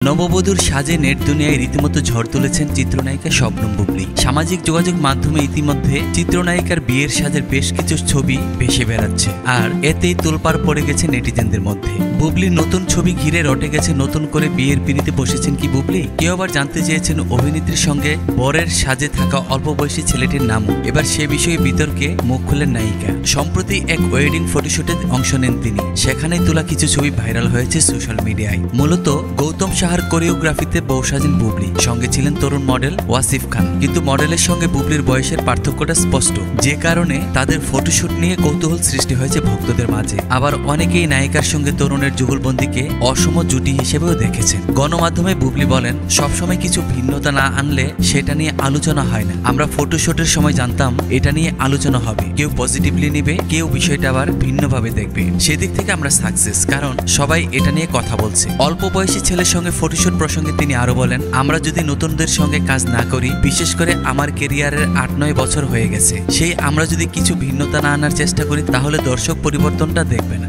নববধূর সাজে নেট দুনিয়ায় রীতিমতো ঝড় তুলেছেন চিত্রনায়িকা শবনম বুবলী। সামাজিক যোগাযোগ মাধ্যমে ইতিমধ্যে চিত্রনায়িকার বিয়ের সাজের বেশ কিছু ছবি ভেসে বেড়াচ্ছে, আর এতেই তোলপাড় পড়ে গেছে নেটিজেনদের মধ্যে। বুবলীর নতুন ছবি ঘিরে রটে গেছে নতুন করে বিয়ের পিঁড়িতে বসেছেন কি বুবলী। কেউ আবার জানতে চেয়েছেন অভিনেত্রীর সঙ্গে বরের সাজে থাকা অল্প বয়সী ছেলেটির নামও। এবার সে বিষয়ে বিতর্কে মুখ খুললেন নায়িকা। সম্প্রতি এক ওয়েডিং ফটোশুটে অংশ নেন তিনি। সেখানেই তোলা কিছু ছবি ভাইরাল হয়েছে সোশ্যাল মিডিয়ায়। মূলত গৌতম সাহার কোরিওগ্রাফিতে বউ সাজেন বুবলী, সঙ্গে ছিলেন তরুণ মডেল ওয়াসিফ খান। কিন্তু মডেলের সঙ্গে বুবলীর বয়সের পার্থক্যটা স্পষ্ট, যে কারণে তাদের ফটোশুট নিয়ে কৌতূহল সৃষ্টি হয়েছে ভক্তদের মাঝে। আবার অনেকেই নায়িকার সঙ্গে তরুণের যুগলবন্দিকে অসম জুটি হিসেবেও দেখেছেন। গণমাধ্যমে বুবলী বলেন, সবসময় কিছু ভিন্নতা না আনলে সেটা নিয়ে আলোচনা হয় না। আমরা ফটোশুটের সময় জানতাম এটা নিয়ে আলোচনা হবে, কেউ পজিটিভলি নিবে, কেউ বিষয়টা আবার ভিন্নভাবে দেখবে। সেদিক থেকে আমরা সাকসেস, কারণ সবাই এটা নিয়ে কথা বলছে। অল্প বয়সী ছেলের সঙ্গে ফটোশুট প্রসঙ্গে তিনি আরো বলেন, আমরা যদি নতুনদের সঙ্গে কাজ না করি, বিশেষ করে আমার কেরিয়ারের 8-9 বছর হয়ে গেছে, সেই আমরা যদি কিছু ভিন্নতা না আনার চেষ্টা করি, তাহলে দর্শক পরিবর্তনটা দেখবে না।